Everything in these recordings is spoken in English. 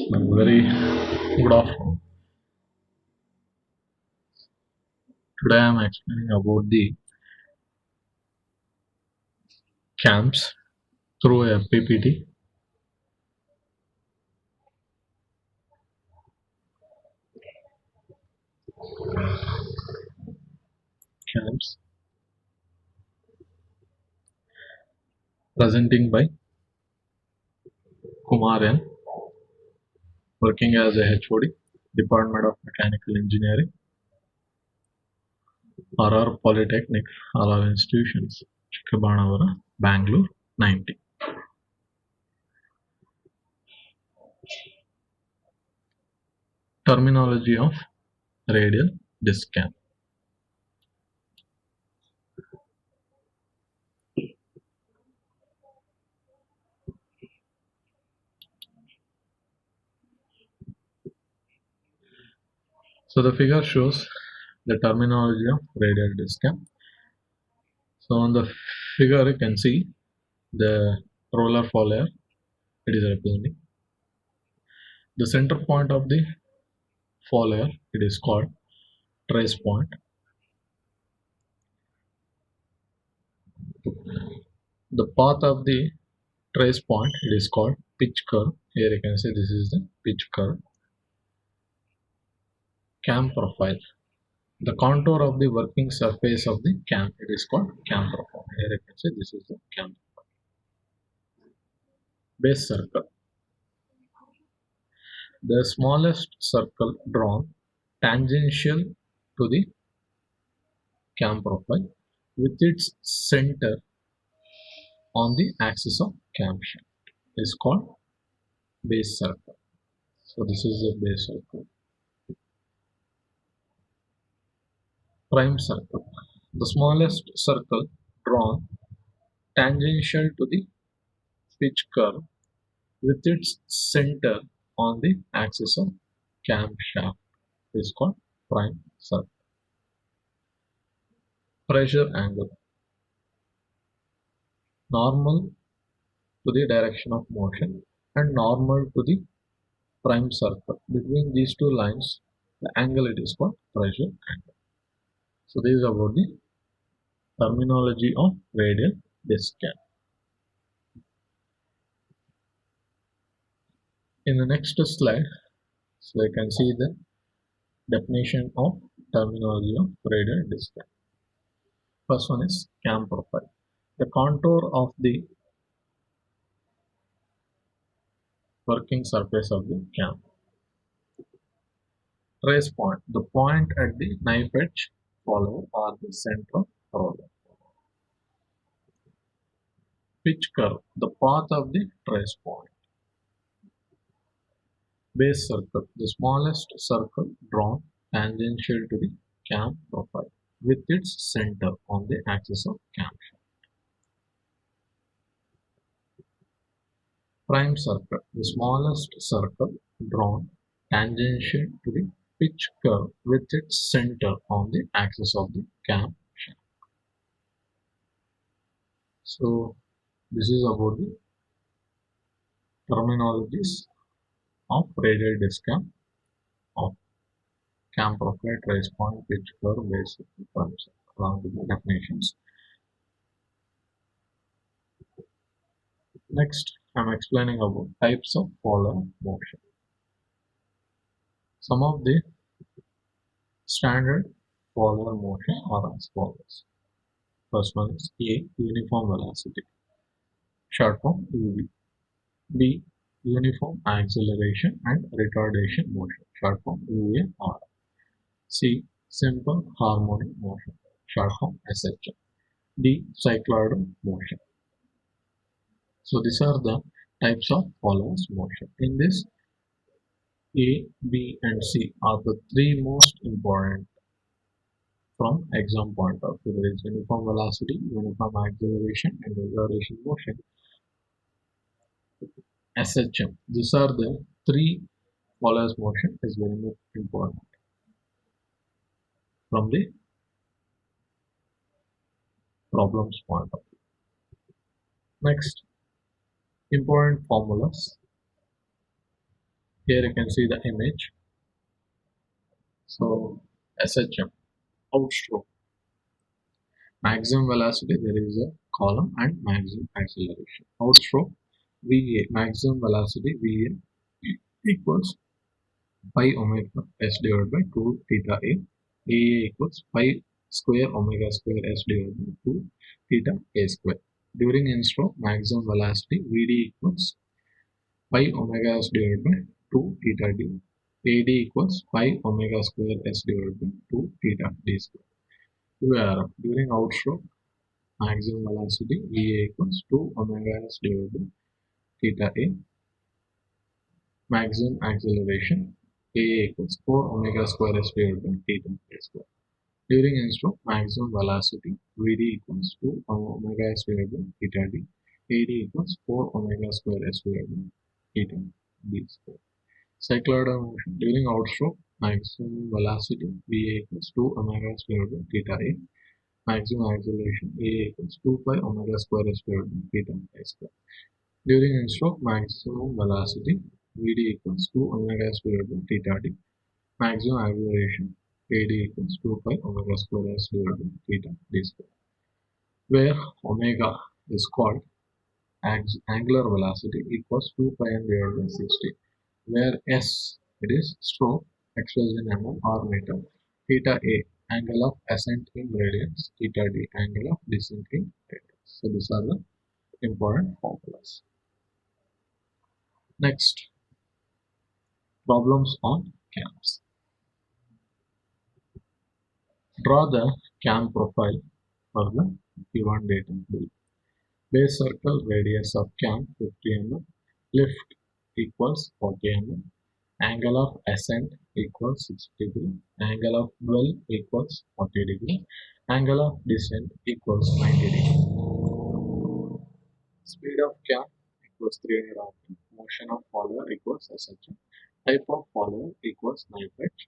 Very good afternoon. Today I am explaining about the camps through a PPT. Camps presenting by Kumar N, working as a HOD, Department of Mechanical Engineering, RR Polytechnic, RR Institutions, Chikkabanavara, Bangalore, 90. Terminology of radial disc cam. So the figure shows the terminology of radial disc cam. So on the figure you can see the roller fouler it is representing. The center point of the fouler it is called trace point. The path of the trace point it is called pitch curve. Here you can see this is the pitch curve. Cam profile. The contour of the working surface of the cam it is called cam profile. Here you can see this is the cam. Base circle. The smallest circle drawn tangential to the cam profile with its center on the axis of camshaft is called base circle. So this is the base circle. Prime circle. The smallest circle drawn tangential to the pitch curve with its center on the axis of camshaft is called prime circle. Pressure angle. Normal to the direction of motion and normal to the prime circle. Between these two lines, the angle it is called pressure angle. So this is about the terminology of radial disc cam. In the next slide, so you can see the definition of terminology of radial disc cam. First one is cam profile. The contour of the working surface of the cam. Trace point. The point at the knife edge follower or the center of roller. Pitch curve. The path of the trace point. Base circle. The smallest circle drawn tangential to the cam profile with its center on the axis of camshaft. Prime circle. The smallest circle drawn tangential to the pitch curve with its center on the axis of the camshaft. So this is about the terminologies of radial disc cam, of cam profile, trace point, pitch curve, base circle, prime circle, along with the definitions. Next, I am explaining about types of polar motion. Some of the standard polar motion are as follows. First one is A. Uniform velocity, short form UV. B. Uniform acceleration and retardation motion, short form UAR. C. Simple harmonic motion, short form SHM. D. Cycloidal motion. So these are the types of polar motion. In this, A, B, and C are the three most important from exam point of view. There is uniform velocity, uniform acceleration, and retardation motion. SHM. These are the three polar motion is very much important from the problems point of view. Next, important formulas. Here you can see the image. So SHM, outstroke, maximum velocity, there is a column, and maximum acceleration. Outstroke, VA, maximum velocity VA equals pi omega s divided by 2 theta a. AA equals pi square omega square s divided by 2 theta a square. During in-stroke, maximum velocity VD equals pi omega s divided by 2 theta d. AD equals pi omega square s divided by 2 theta d square. URF, during outstroke, maximum velocity VA equals 2 omega s divided by theta a. Maximum acceleration A equals 4 omega square s divided by theta a square. During in-stroke, maximum velocity Vd equals 2 omega s divided by theta d. Ad equals 4 omega square s divided by theta d square. Cycloidal motion, during outstroke, maximum velocity Va equals 2 omega s divided by theta a. Maximum acceleration A equals 2 pi omega square s divided by theta a square. During in-stroke, maximum velocity Vd equals 2 omega s divided by theta d. Maximum acceleration Ad equals 2 pi omega square s divided by theta d square, where omega is called angular velocity equals 2 pi n divided by 60, where s, it is stroke expressed in mm or meter, theta a, angle of ascent in radians, theta d, angle of descent in radians. So these are the important formulas. Next, problems on cams. Draw the cam profile for the given data below. Base circle radius of cam 50 mm, lift equals 40 mm, angle of ascent equals 60 degree, angle of dwell equals 40 degree, angle of descent equals 90 degree. Speed of cam equals 300 rpm, motion of follower equals SHM, type of follower equals knife edge.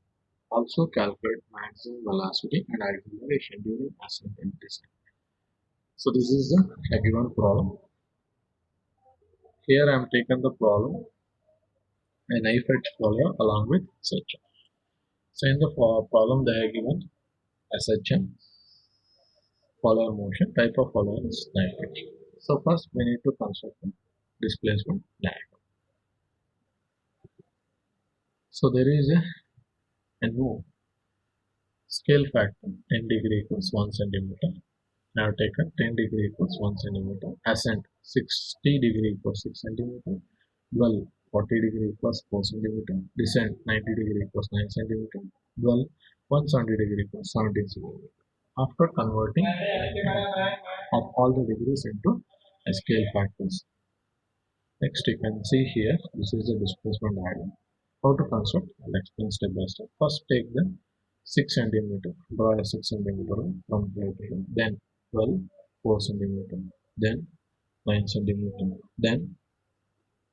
Also calculate maximum velocity and acceleration during ascent and descent. So this is the given problem. Here I am taken the problem, a knife edge follower along with SHM. So in the problem they are given SHM, follower motion, type of follower is knife edge. So first we need to construct the displacement diagram. So there is a no scale factor 10 degree equals 1 centimeter. Now taken 10 degree equals 1 centimeter, ascent 60 degree equals 6 centimeter, dwell 40 degree equals 4 centimeter, descent 90 degree equals 9 centimeter, dwell 170 degree equals 17 centimeter. After converting of all the degrees into scale factors. Next you can see here, this is the displacement diagram. How to construct, I'll explain step by step. First take the 6 centimeter, draw a 6 centimeter from here to here, then 12, 4 centimeter, then 9 centimeter, then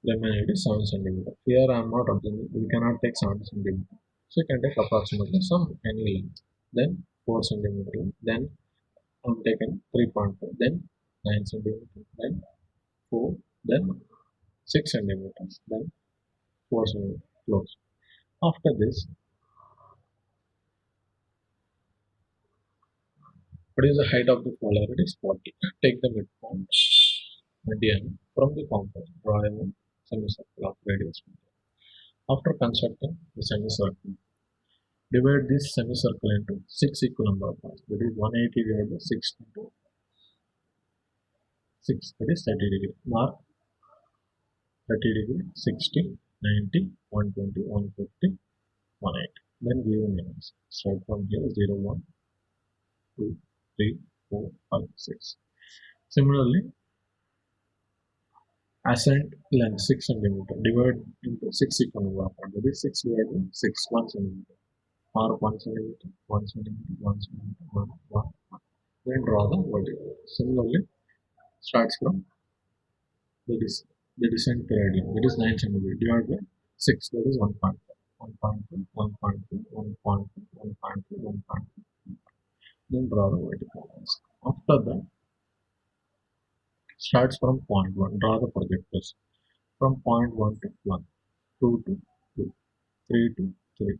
remaining is 7 centimeter. Here I am not observing, we cannot take 7 centimeter. So you can take approximately some any length, then 4 centimeter, then I am taken 3.5, then 9 centimeter, then 4, then 6 centimeters, then 4 centimeter, close. After this, what is the height of the follower? It is 40. Take the midpoint, median from the compass, draw a semicircle of radius. After constructing the semicircle, divide this semicircle into 6 equal number of parts. That is 180 divided by 6 into 6, that is 30 degree. Mark 30 degree, 60, 90, 120, 150, 180. Then give names. Start from here 0, 1, 2, 3, 4, 5, 6. Similarly, ascent length 6 centimeter, divide into 6 equal number of parts. That is 6 divided by 6, 1 centimeter. Mark 1 centimeter, 1 centimeter, 1 centimeter, 1, 1, 1. Then draw the vertical. Similarly, starts from the, the descent gradient, that is 9 centimeter, divided by 6, that is 1.5. 1.2, 1.2, 1.2, 1.2, 1.2. Then draw the vertical lines. After that, starts from point 1, draw the projectors from point 1 to 1, 2 to 2, 3 to 3,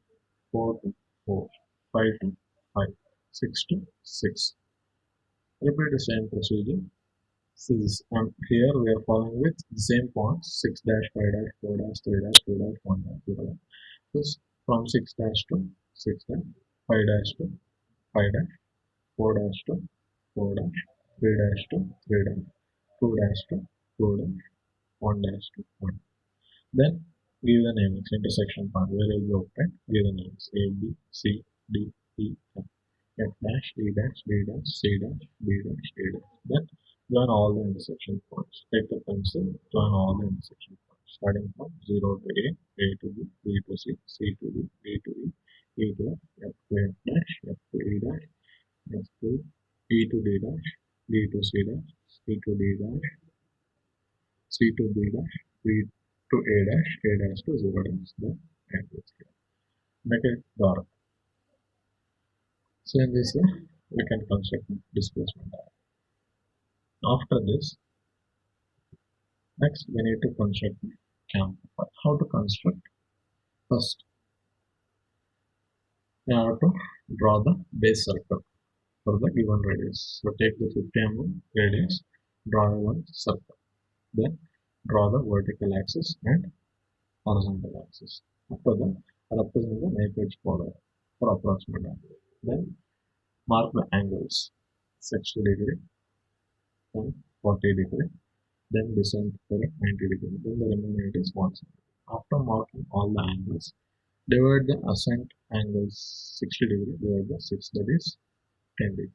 4 to 4, 5 to 5, 6 to 6. Repeat the same procedure. And here we are following with the same points 6 dash 5 dash 4 dash 3 dash 2 dash 1 dash 0 dash. This from 6 dash to 6 dash 5 dash to 5 dash 4 dash to 4 dash 3 dash to 3 dash 2 dash to 2 dash 1 dash to 1. Then give the names intersection point where will be obtained. Give the names A B C D E F. F dash, E dash, B dash, C dash, B dash, A dash. Then join all the intersection points. Take the pencil, join all the intersection points. Starting from 0 to A to B, B to C, C to D, D to E, E to F, F to F dash, F to E dash, F to E to D dash, D to C dash, C to D dash, C to B dash, B to A dash to 0 dash. Then end it here. Make it dark. So in this way, we can construct displacement. After this, next we need to construct camp. How to construct? First, we have to draw the base circle for the given radius. So take the 50 mm radius, draw one circle. Then draw the vertical axis and horizontal axis. After that, represent the knife edge border for approximate angle. Then mark the angles 60 degree and 40 degree. Then descend for 90 degree. Then the remaining is 1 centimeter. After marking all the angles, divide the ascent angles 60 degree divide by 6, that is 10 degree.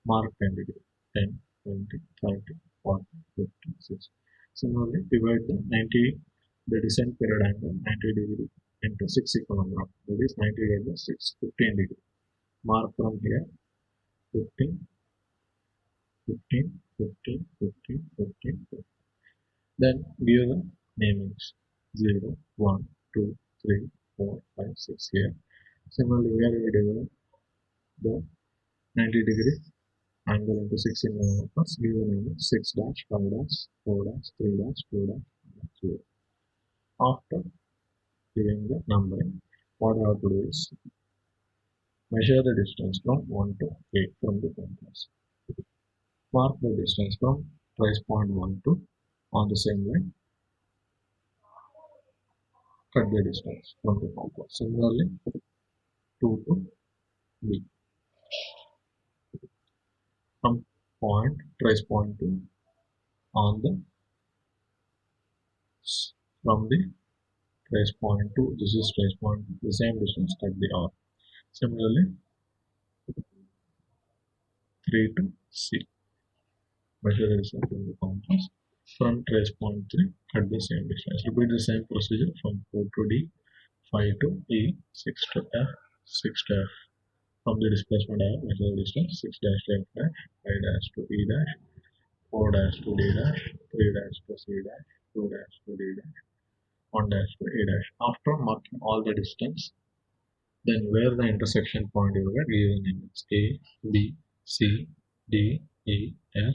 Mark 10 degree. 10, 20, 30, 40, 50, 60. Similarly, divide the descent period angle 90 degree into 6 equivalent. That is 90 divided by 6, 15 degree. Mark from here 15, 15, 15, 15, 15, 15. Then give the namings 0, 1, 2, 3, 4, 5, 6 here. Similarly, here we divide the 90 degree angle into 6 in plus give the name 6 dash, 5 dash, 4 dash, 3 dash, 2 dash, 0. After giving the numbering, what I have to do is measure the distance from 1 to 8 from the compass. Mark the distance from trace point 1 to on the same line. Cut the distance from the compass. Similarly, 2 to B. From trace point to on the from the trace point to this is trace point the same distance cut the R. Similarly, 3 to C. Measure the distance from the compass. From trace point 3 cut the same distance. Repeat the same procedure from 4 to D, 5 to E, 6 to F, 6 to F. From the displacement I have measure the distance 6 dash to F dash, 5 dash to E dash, 4 dash to D dash, 3 dash to C dash, 2 dash to D dash, 1 dash to A dash. After marking all the distance, then where the intersection point you get given names A, B, C, D, E, F,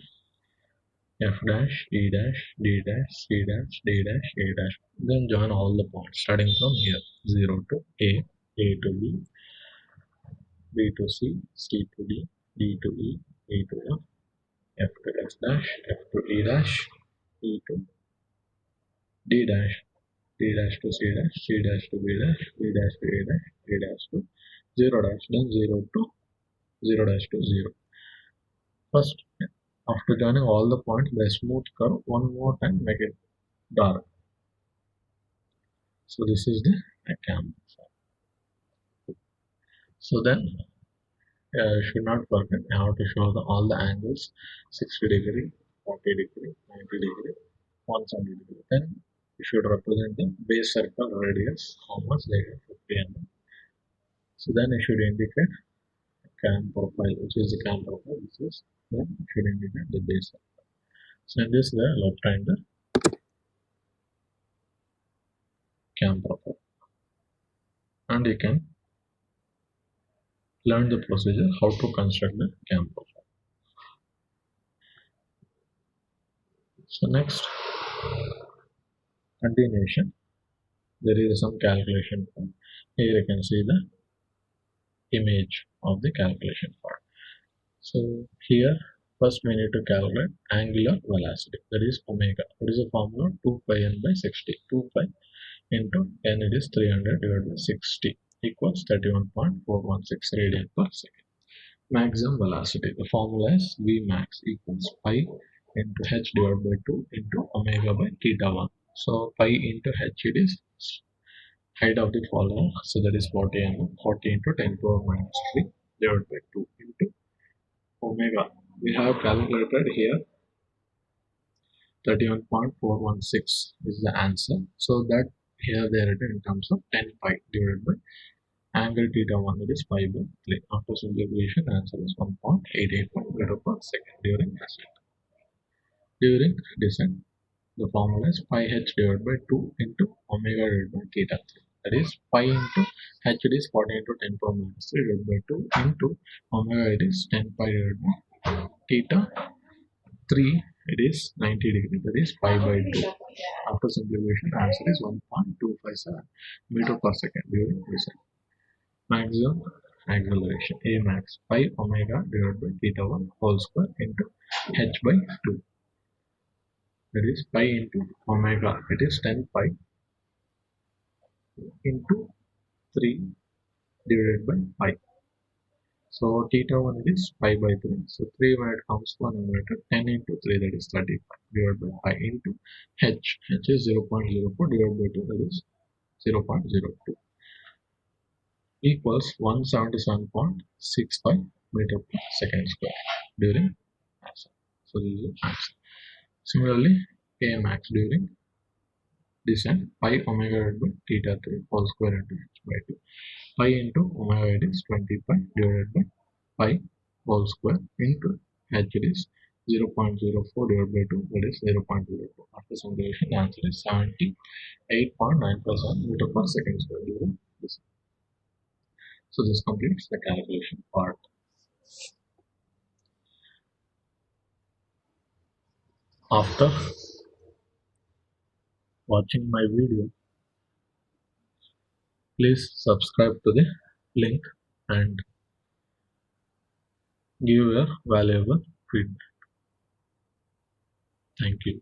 F dash, E dash, D dash, C dash, D dash, A dash. Then join all the points starting from here 0 to A to B, B to C, C to D, D to E, E to F, F to F dash, F to E dash, E to D dash, D dash to C dash, C dash to B dash, B dash to A dash, A dash to 0 dash, then 0 to 0 dash to 0. First, after joining all the points by a smooth curve, one more time make it dark. So this is the cam. So then you should not forget I have to show all the angles 60 degree, 40 degree, 90 degree, 170 degree. Then you should represent the base circle radius, how much they have 50 mm. So then you should indicate cam profile, which is the cam profile. This is then you should indicate the base circle. So in this way, I'll obtain the cam profile, and you can learn the procedure how to construct the cam profile. So next, continuation. there is some calculation part. Here you can see the image of the calculation part. So here first we need to calculate angular velocity, that is omega. What is the formula? 2 pi n by 60. 2 pi into n, it is 300 divided by 60 equals 31.416 radian per second. Maximum velocity, the formula is V max equals pi into h divided by 2 into omega by theta 1. So pi into h, it is height of the follower, so that is 40 mm. 40 into 10 power minus 3 divided by 2 into omega. We have calculated here 31.416 is the answer. So that here they are written in terms of 10 pi divided by angle theta 1, that is pi by 3. After simplification, answer is 1.88 meter per second during ascent. During descent, the formula is pi h divided by 2 into omega divided by theta 3. That is pi into h, it is 40 into 10 power minus 3 divided by 2 into omega, it is 10 pi divided by theta 3, it is 90 degree, that is pi by 2. After simplification, answer is 1.257 meter per second during descent. Maximum acceleration A max pi omega divided by theta 1 whole square into h by 2, that is pi into omega, it is 10 pi into 3 divided by pi. So theta 1 is pi by 3. So 3 when it comes to 1 numerator, 10 into 3, that is 35 divided by pi into h. H is 0.04 divided by 2, that is 0.02 equals 177.65 meter per second square during ascent. So this is the answer. Similarly, A max during descent pi omega divided by theta 3 whole square into h by 2. Pi into omega, it is 20 pi divided by pi whole square into h, it is 0.04 divided by 2, that is 0.04. After simulation, the answer is 78.9% meter per second square during descent. So this completes the calculation part. After watching my video, please subscribe to the link and give your valuable feedback. Thank you.